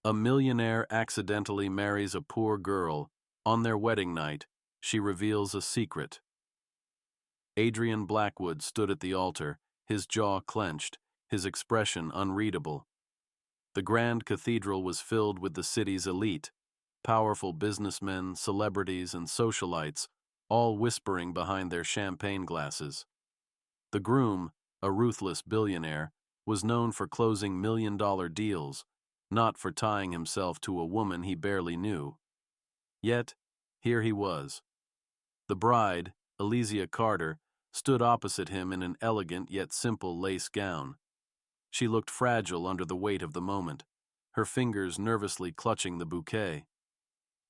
A millionaire accidentally marries a poor girl. On their wedding night, she reveals a secret. Adrian Blackwood stood at the altar, his jaw clenched, his expression unreadable. The grand cathedral was filled with the city's elite, powerful businessmen, celebrities, and socialites, all whispering behind their champagne glasses. The groom, a ruthless billionaire, was known for closing million-dollar deals, not for tying himself to a woman he barely knew. Yet, here he was. The bride, Elysia Carter, stood opposite him in an elegant yet simple lace gown. She looked fragile under the weight of the moment, her fingers nervously clutching the bouquet.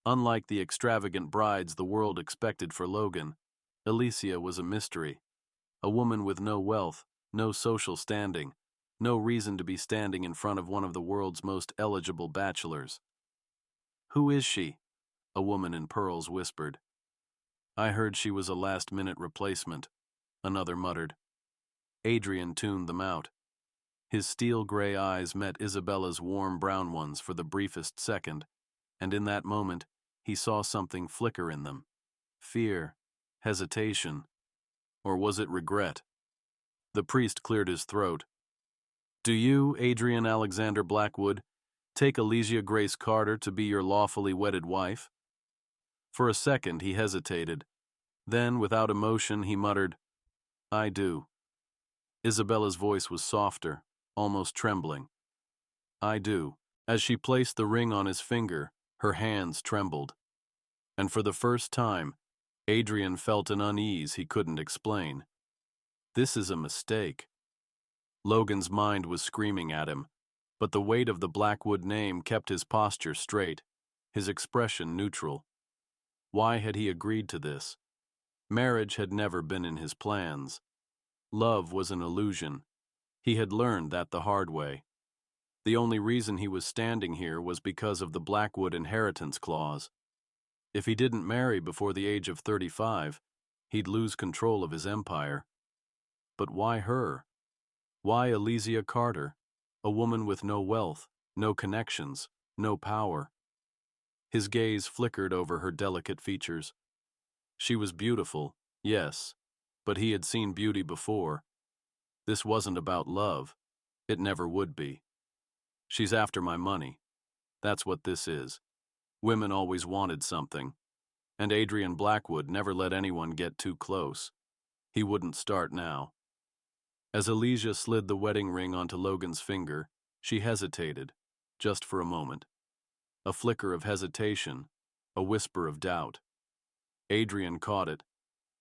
Unlike the extravagant brides the world expected for Logan, Elysia was a mystery, a woman with no wealth, no social standing, no reason to be standing in front of one of the world's most eligible bachelors. "Who is she?" a woman in pearls whispered. "I heard she was a last-minute replacement," another muttered. Adrian tuned them out. His steel-gray eyes met Isabella's warm brown ones for the briefest second, and in that moment, he saw something flicker in them. Fear, hesitation, or was it regret? The priest cleared his throat. "Do you, Adrian Alexander Blackwood, take Elysia Grace Carter to be your lawfully wedded wife?" For a second he hesitated. Then, without emotion, he muttered, "I do." Isabella's voice was softer, almost trembling. "I do." As she placed the ring on his finger, her hands trembled. And for the first time, Adrian felt an unease he couldn't explain. This is a mistake. Logan's mind was screaming at him, but the weight of the Blackwood name kept his posture straight, his expression neutral. Why had he agreed to this? Marriage had never been in his plans. Love was an illusion. He had learned that the hard way. The only reason he was standing here was because of the Blackwood inheritance clause. If he didn't marry before the age of 35, he'd lose control of his empire. But why her? Why Elysia Carter, a woman with no wealth, no connections, no power? His gaze flickered over her delicate features. She was beautiful, yes, but he had seen beauty before. This wasn't about love. It never would be. "She's after my money. That's what this is." Women always wanted something, and Adrian Blackwood never let anyone get too close. He wouldn't start now. As Elysia slid the wedding ring onto Logan's finger, she hesitated, just for a moment. A flicker of hesitation, a whisper of doubt. Adrian caught it.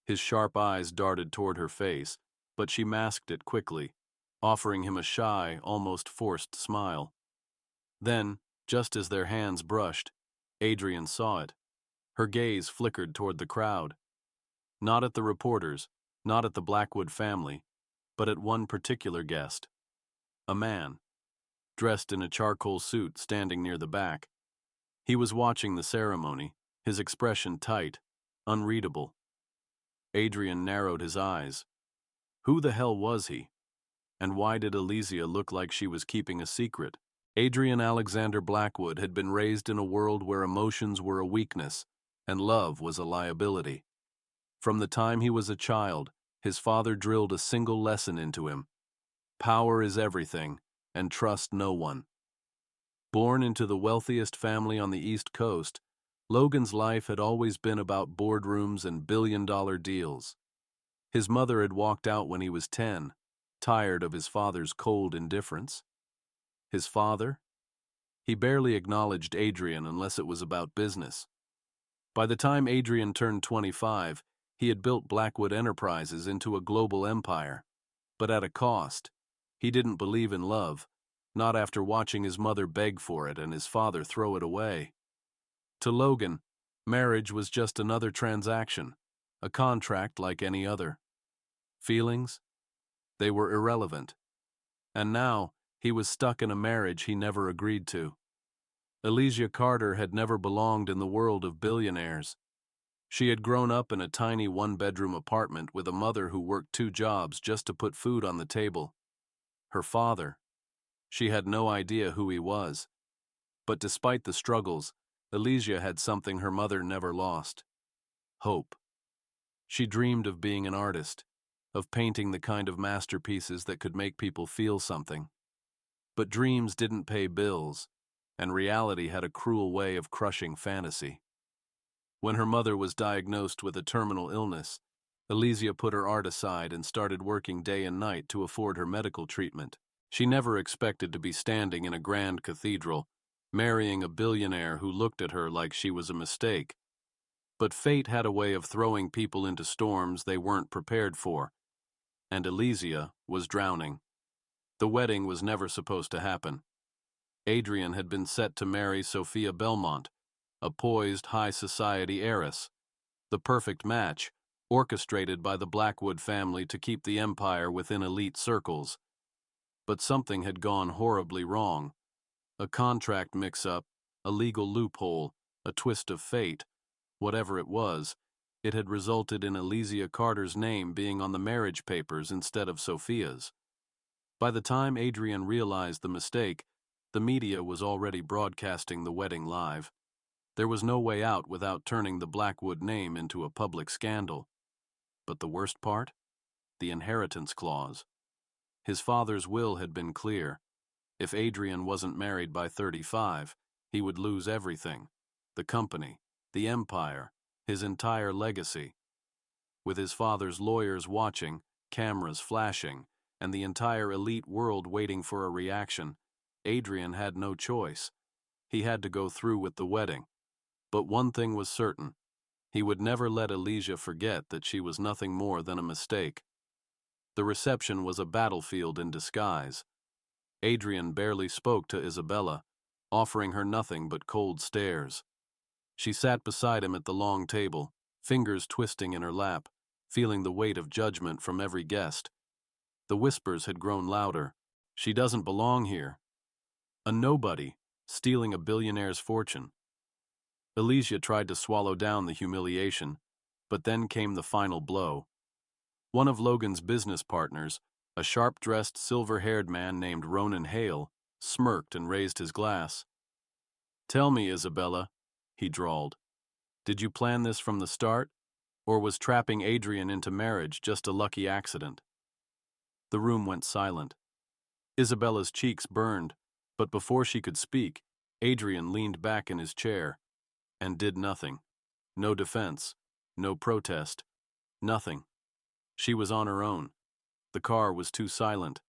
His sharp eyes darted toward her face, but she masked it quickly, offering him a shy, almost forced smile. Then, just as their hands brushed, Adrian saw it. Her gaze flickered toward the crowd. Not at the reporters, not at the Blackwood family, but at one particular guest. A man, dressed in a charcoal suit standing near the back. He was watching the ceremony, his expression tight, unreadable. Adrian narrowed his eyes. Who the hell was he? And why did Elysia look like she was keeping a secret? Adrian Alexander Blackwood had been raised in a world where emotions were a weakness and love was a liability. From the time he was a child, his father drilled a single lesson into him. Power is everything, and trust no one. Born into the wealthiest family on the East Coast, Logan's life had always been about boardrooms and billion-dollar deals. His mother had walked out when he was 10, tired of his father's cold indifference. His father? He barely acknowledged Adrian unless it was about business. By the time Adrian turned 25, he had built Blackwood Enterprises into a global empire. But at a cost. He didn't believe in love, not after watching his mother beg for it and his father throw it away. To Logan, marriage was just another transaction, a contract like any other. Feelings? They were irrelevant. And now, he was stuck in a marriage he never agreed to. Elysia Carter had never belonged in the world of billionaires. She had grown up in a tiny one-bedroom apartment with a mother who worked 2 jobs just to put food on the table. Her father. She had no idea who he was. But despite the struggles, Elysia had something her mother never lost: hope. She dreamed of being an artist, of painting the kind of masterpieces that could make people feel something. But dreams didn't pay bills, and reality had a cruel way of crushing fantasy. When her mother was diagnosed with a terminal illness, Elysia put her art aside and started working day and night to afford her medical treatment. She never expected to be standing in a grand cathedral, marrying a billionaire who looked at her like she was a mistake. But fate had a way of throwing people into storms they weren't prepared for, and Elysia was drowning. The wedding was never supposed to happen. Adrian had been set to marry Sophia Belmont, a poised high society heiress, the perfect match, orchestrated by the Blackwood family to keep the empire within elite circles. But something had gone horribly wrong. A contract mix-up, a legal loophole, a twist of fate. Whatever it was, it had resulted in Elysia Carter's name being on the marriage papers instead of Sophia's. By the time Adrian realized the mistake, the media was already broadcasting the wedding live. There was no way out without turning the Blackwood name into a public scandal. But the worst part? The inheritance clause. His father's will had been clear. If Adrian wasn't married by 35, he would lose everything: the company, the empire, his entire legacy. With his father's lawyers watching, cameras flashing, and the entire elite world waiting for a reaction, Adrian had no choice. He had to go through with the wedding. But one thing was certain: he would never let Elysia forget that she was nothing more than a mistake. The reception was a battlefield in disguise. Adrian barely spoke to Isabella, offering her nothing but cold stares. She sat beside him at the long table, fingers twisting in her lap, feeling the weight of judgment from every guest. The whispers had grown louder. She doesn't belong here. A nobody, stealing a billionaire's fortune. Elysia tried to swallow down the humiliation, but then came the final blow. One of Logan's business partners, a sharp-dressed, silver-haired man named Ronan Hale, smirked and raised his glass. "Tell me, Isabella," he drawled, "did you plan this from the start, or was trapping Adrian into marriage just a lucky accident?" The room went silent. Isabella's cheeks burned, but before she could speak, Adrian leaned back in his chair and did nothing. No defense, no protest, nothing. She was on her own. The car was too silent.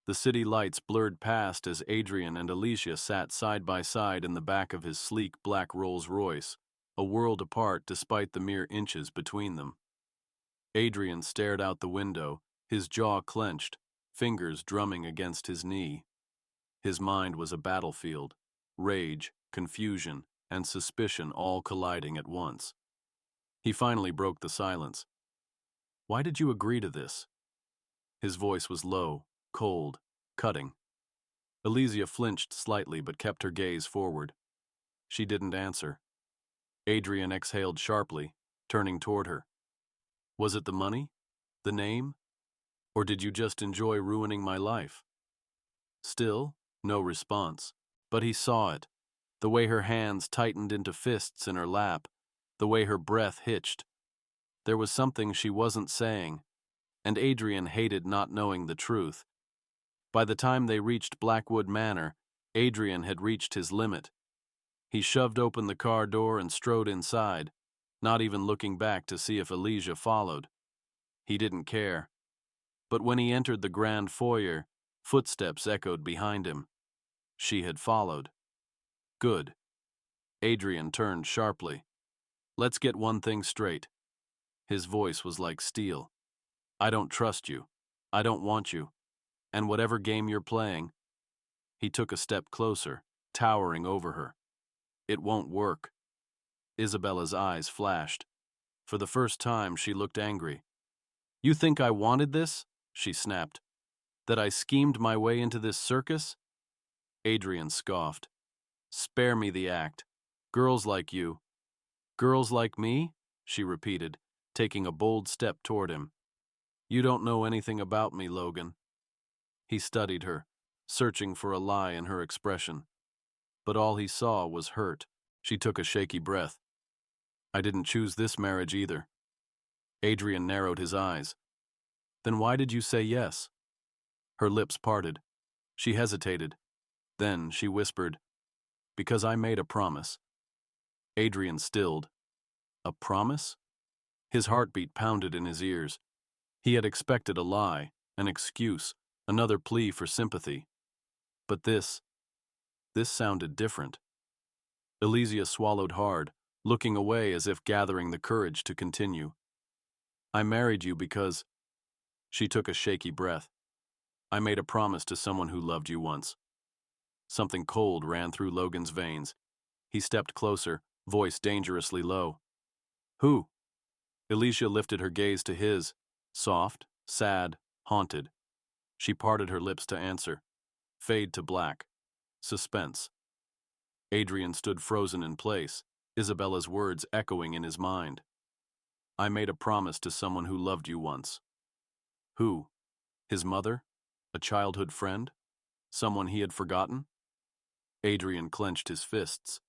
The city lights blurred past as Adrian and Elysia sat side by side in the back of his sleek black Rolls-Royce, a world apart despite the mere inches between them. Adrian stared out the window, his jaw clenched, fingers drumming against his knee. His mind was a battlefield, rage, confusion, and suspicion all colliding at once. He finally broke the silence. "Why did you agree to this?" His voice was low, cold, cutting. Elysia flinched slightly but kept her gaze forward. She didn't answer. Adrian exhaled sharply, turning toward her. "Was it the money? The name? Or did you just enjoy ruining my life?" Still, no response. But he saw it. The way her hands tightened into fists in her lap, the way her breath hitched. There was something she wasn't saying, and Adrian hated not knowing the truth. By the time they reached Blackwood Manor, Adrian had reached his limit. He shoved open the car door and strode inside, not even looking back to see if Elysia followed. He didn't care. But when he entered the grand foyer, footsteps echoed behind him. She had followed. Good. Adrian turned sharply. "Let's get one thing straight." His voice was like steel. "I don't trust you. I don't want you. And whatever game you're playing—" He took a step closer, towering over her. "It won't work." Isabella's eyes flashed. For the first time, she looked angry. "You think I wanted this?" she snapped. "That I schemed my way into this circus?" Adrian scoffed. "Spare me the act. Girls like you—" "Girls like me?" she repeated, taking a bold step toward him. "You don't know anything about me, Logan." He studied her, searching for a lie in her expression. but all he saw was hurt. She took a shaky breath. I didn't choose this marriage either. Adrian narrowed his eyes. Then why did you say yes? Her lips parted. She hesitated. Then she whispered, because I made a promise. Adrian stilled. A promise? His heartbeat pounded in his ears. He had expected a lie, an excuse, another plea for sympathy. But this sounded different. Elysia swallowed hard, looking away as if gathering the courage to continue. I married you because... She took a shaky breath. I made a promise to someone who loved you once. Something cold ran through Logan's veins. He stepped closer, voice dangerously low. Who? Elysia lifted her gaze to his, soft, sad, haunted. She parted her lips to answer. Fade to black. Suspense. Adrian stood frozen in place, Isabella's words echoing in his mind. I made a promise to someone who loved you once. Who? His mother? A childhood friend? Someone he had forgotten? Adrian clenched his fists.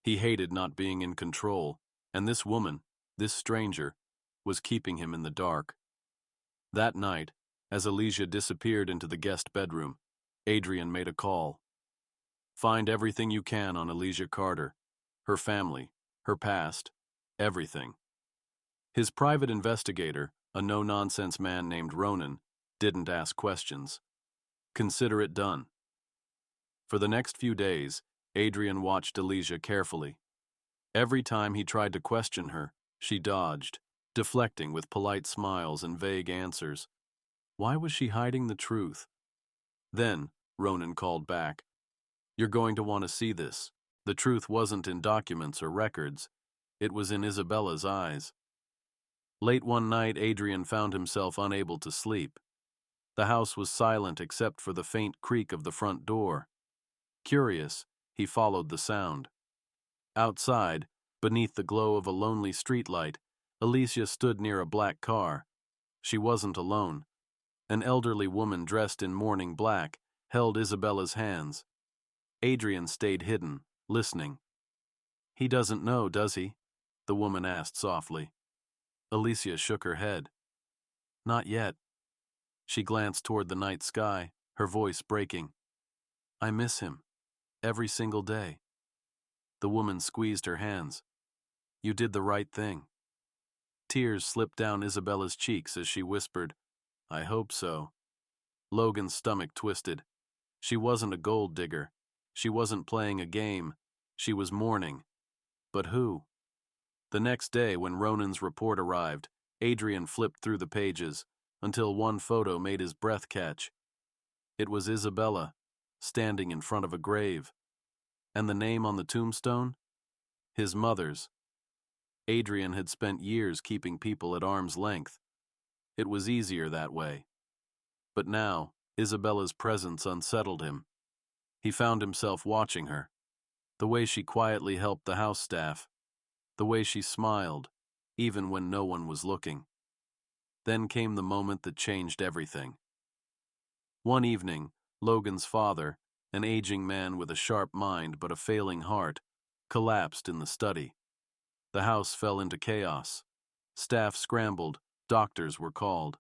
He hated not being in control, and this woman, this stranger, was keeping him in the dark. That night, as Elysia disappeared into the guest bedroom, Adrian made a call. Find everything you can on Elysia Carter, her family, her past, everything. His private investigator, a no-nonsense man named Ronan, didn't ask questions. Consider it done. For the next few days, Adrian watched Elysia carefully. Every time he tried to question her, she dodged, deflecting with polite smiles and vague answers. Why was she hiding the truth? Then, Ronan called back. You're going to want to see this. The truth wasn't in documents or records. It was in Isabella's eyes. Late one night, Adrian found himself unable to sleep. The house was silent except for the faint creak of the front door. Curious, he followed the sound. Outside, beneath the glow of a lonely streetlight, Elysia stood near a black car. She wasn't alone. An elderly woman dressed in mourning black held Isabella's hands. Adrian stayed hidden, listening. He doesn't know, does he? The woman asked softly. Elysia shook her head. Not yet. She glanced toward the night sky, her voice breaking. I miss him. Every single day. The woman squeezed her hands. You did the right thing. Tears slipped down Isabella's cheeks as she whispered, I hope so. Logan's stomach twisted. She wasn't a gold digger. She wasn't playing a game. She was mourning. But who? The next day, when Ronan's report arrived, Adrian flipped through the pages, until one photo made his breath catch. It was Isabella, standing in front of a grave. And the name on the tombstone? His mother's. Adrian had spent years keeping people at arm's length. It was easier that way. But now, Isabella's presence unsettled him. He found himself watching her. The way she quietly helped the house staff. The way she smiled, even when no one was looking. Then came the moment that changed everything. One evening, Logan's father, an aging man with a sharp mind but a failing heart, collapsed in the study. The house fell into chaos. Staff scrambled, doctors were called.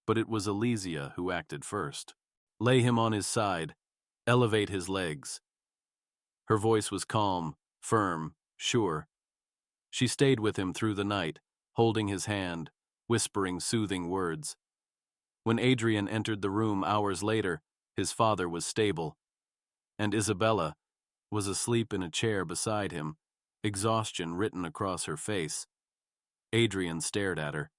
But it was Elysia who acted first. Lay him on his side, elevate his legs. Her voice was calm, firm, sure. She stayed with him through the night, holding his hand, whispering soothing words. When Adrian entered the room hours later, his father was stable, and Isabella was asleep in a chair beside him, exhaustion written across her face. Adrian stared at her.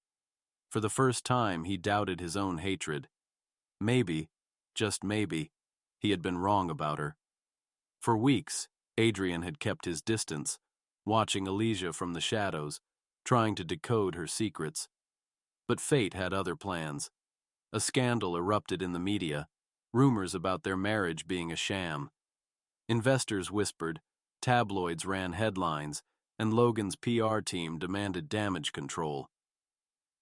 For the first time, he doubted his own hatred. Maybe, just maybe, he had been wrong about her. For weeks, Adrian had kept his distance, watching Elysia from the shadows, trying to decode her secrets. But fate had other plans. A scandal erupted in the media, rumors about their marriage being a sham. Investors whispered, tabloids ran headlines, and Logan's PR team demanded damage control.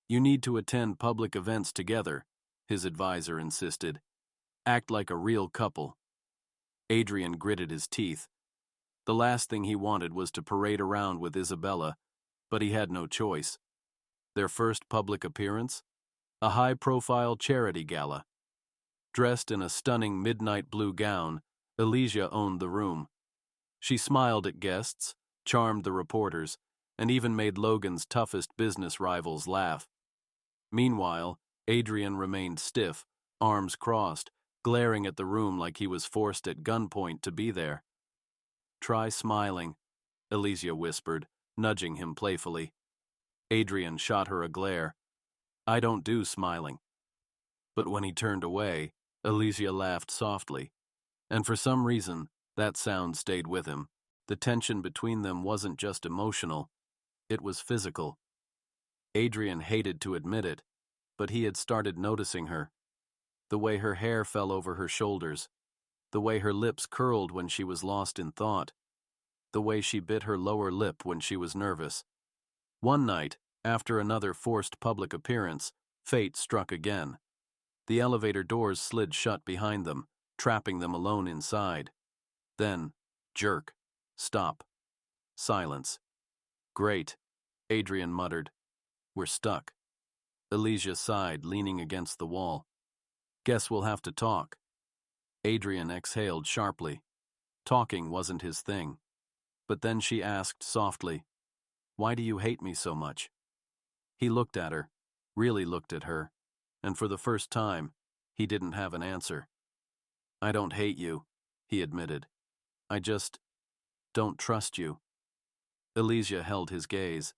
You need to attend public events together, his advisor insisted. Act like a real couple. Adrian gritted his teeth, The last thing he wanted was to parade around with Isabella, but he had no choice. Their first public appearance? A high-profile charity gala. Dressed in a stunning midnight blue gown, Elysia owned the room. She smiled at guests, charmed the reporters, and even made Logan's toughest business rivals laugh. Meanwhile, Adrian remained stiff, arms crossed, glaring at the room like he was forced at gunpoint to be there. "Try smiling," Elysia whispered, nudging him playfully. Adrian shot her a glare. "I don't do smiling." But when he turned away, Elysia laughed softly, and for some reason, that sound stayed with him. The tension between them wasn't just emotional, it was physical. Adrian hated to admit it, but he had started noticing her. The way her hair fell over her shoulders, the way her lips curled when she was lost in thought, the way she bit her lower lip when she was nervous. One night, after another forced public appearance, fate struck again. The elevator doors slid shut behind them, trapping them alone inside. Then, jerk. Stop. Silence. "Great," Adrian muttered. "We're stuck." Elysia sighed, leaning against the wall. "Guess we'll have to talk." Adrian exhaled sharply. Talking wasn't his thing. But then she asked softly, "Why do you hate me so much?" He looked at her, really looked at her, and for the first time, he didn't have an answer. "I don't hate you," he admitted. "I just don't trust you." Elysia held his gaze.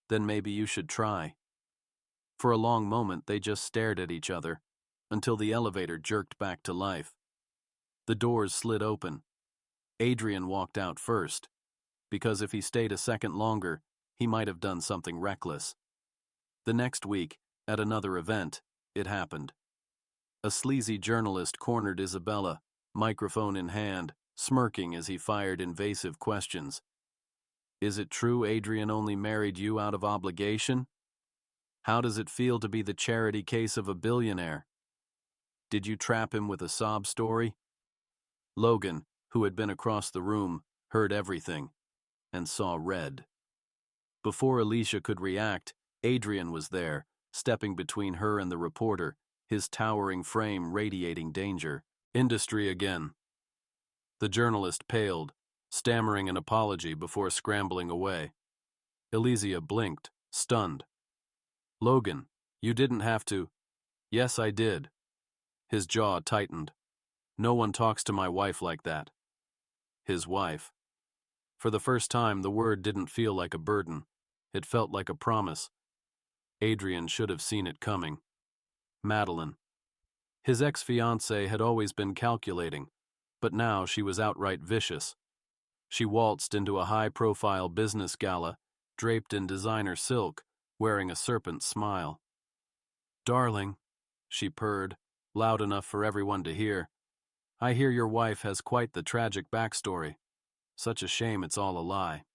"Then maybe you should try." For a long moment they just stared at each other, until the elevator jerked back to life. The doors slid open. Adrian walked out first, because if he stayed a second longer, he might have done something reckless. The next week, at another event, it happened. A sleazy journalist cornered Isabella, microphone in hand, smirking as he fired invasive questions. "Is it true Adrian only married you out of obligation? How does it feel to be the charity case of a billionaire? Did you trap him with a sob story?" Logan, who had been across the room, heard everything, and saw red. Before Elysia could react, Adrian was there, stepping between her and the reporter, his towering frame radiating danger. "Industry again." The journalist paled, stammering an apology before scrambling away. Elysia blinked, stunned. "Logan, you didn't have to." "Yes, I did." His jaw tightened. "No one talks to my wife like that." His wife. For the first time, the word didn't feel like a burden. It felt like a promise. Adrian should have seen it coming. Madeline. His ex-fiancée had always been calculating, but now she was outright vicious. She waltzed into a high-profile business gala, draped in designer silk, wearing a serpent smile. "Darling," she purred, loud enough for everyone to hear, "I hear your wife has quite the tragic backstory. Such a shame it's all a lie."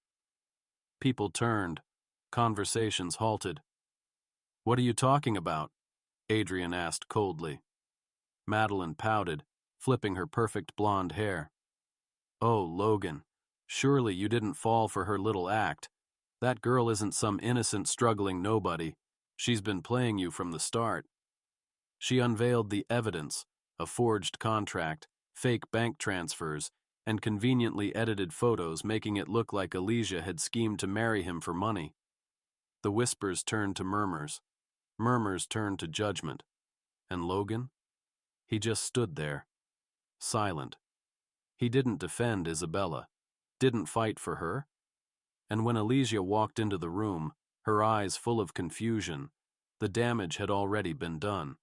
People turned. Conversations halted. "What are you talking about?" Adrian asked coldly. Madeline pouted, flipping her perfect blonde hair. "Oh, Logan, surely you didn't fall for her little act. That girl isn't some innocent, struggling nobody. She's been playing you from the start." She unveiled the evidence, a forged contract, fake bank transfers, and conveniently edited photos making it look like Elysia had schemed to marry him for money. The whispers turned to murmurs. Murmurs turned to judgment. And Logan? He just stood there, silent. He didn't defend Isabella, didn't fight for her. And when Elysia walked into the room, her eyes full of confusion, the damage had already been done.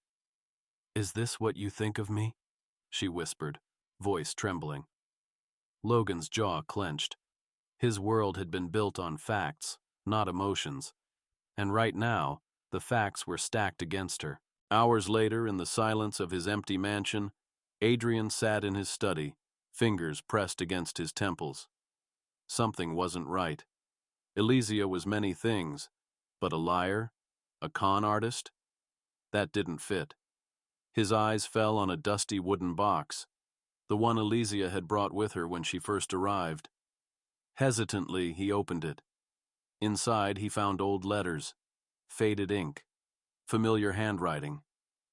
"Is this what you think of me?" she whispered, voice trembling. Logan's jaw clenched. His world had been built on facts, not emotions. And right now, the facts were stacked against her. Hours later, in the silence of his empty mansion, Adrian sat in his study, fingers pressed against his temples. Something wasn't right. Elysia was many things, but a liar? A con artist? That didn't fit. His eyes fell on a dusty wooden box, the one Elysia had brought with her when she first arrived. Hesitantly, he opened it. Inside, he found old letters, faded ink, familiar handwriting,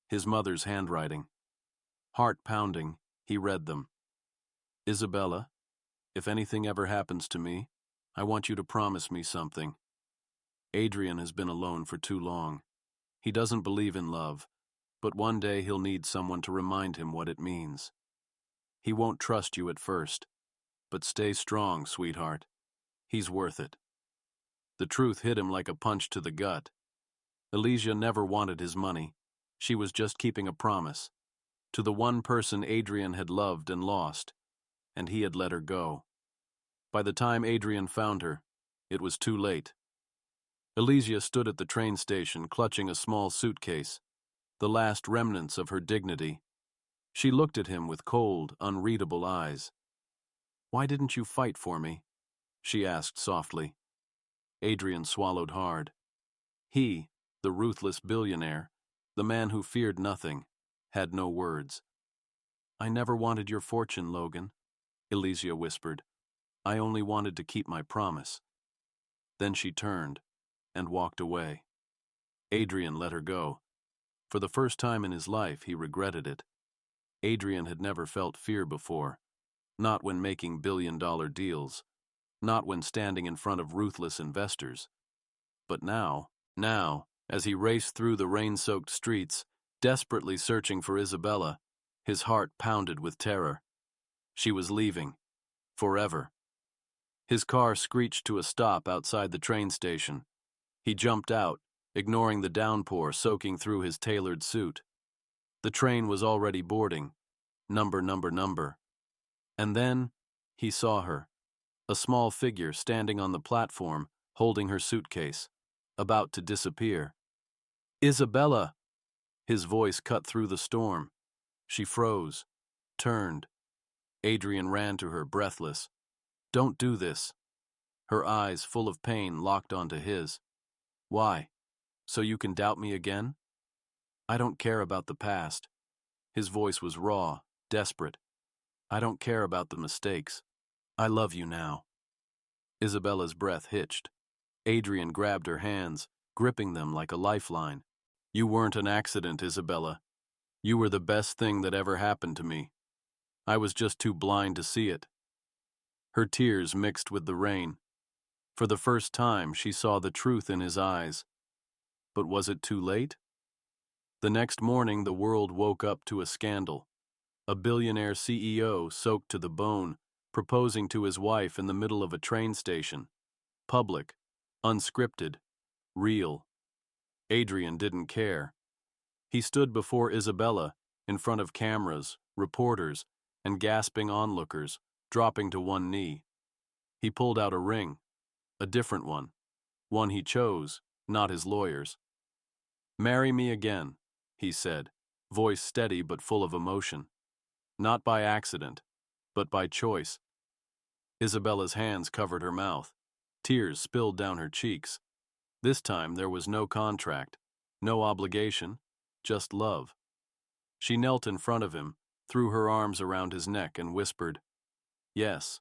his mother's handwriting. Heart pounding, he read them. Isabella, if anything ever happens to me, I want you to promise me something. Adrian has been alone for too long. He doesn't believe in love, but one day he'll need someone to remind him what it means. He won't trust you at first, but stay strong, sweetheart. He's worth it. The truth hit him like a punch to the gut. Elysia never wanted his money. She was just keeping a promise. To the one person Adrian had loved and lost, and he had let her go. By the time Adrian found her, it was too late. Elysia stood at the train station clutching a small suitcase, the last remnants of her dignity. She looked at him with cold, unreadable eyes. "Why didn't you fight for me?" she asked softly. Adrian swallowed hard. He, the ruthless billionaire, the man who feared nothing, had no words. "I never wanted your fortune, Logan," Elysia whispered. "I only wanted to keep my promise." Then she turned and walked away. Adrian let her go. For the first time in his life, he regretted it. Adrian had never felt fear before, not when making billion-dollar deals, not when standing in front of ruthless investors. But now, as he raced through the rain-soaked streets, desperately searching for Isabella, his heart pounded with terror. She was leaving. Forever. His car screeched to a stop outside the train station. He jumped out, ignoring the downpour soaking through his tailored suit. The train was already boarding. Number. And then, he saw her. A small figure standing on the platform, holding her suitcase, about to disappear. "Isabella!" His voice cut through the storm. She froze, turned. Adrian ran to her, breathless. "Don't do this." Her eyes, full of pain, locked onto his. "Why? So you can doubt me again?" "I don't care about the past." His voice was raw, desperate. "I don't care about the mistakes. I love you now." Isabella's breath hitched. Adrian grabbed her hands, gripping them like a lifeline. "You weren't an accident, Isabella. You were the best thing that ever happened to me. I was just too blind to see it." Her tears mixed with the rain. For the first time, she saw the truth in his eyes. But was it too late? The next morning, the world woke up to a scandal. A billionaire CEO, soaked to the bone, proposing to his wife in the middle of a train station. Public, unscripted, real. Adrian didn't care. He stood before Isabella, in front of cameras, reporters, and gasping onlookers, dropping to one knee. He pulled out a ring, a different one he chose, not his lawyer's. "Marry me again," he said, voice steady but full of emotion. Not by accident, but by choice. Isabella's hands covered her mouth. Tears spilled down her cheeks. This time there was no contract, no obligation, just love. She knelt in front of him, threw her arms around his neck and whispered, "Yes,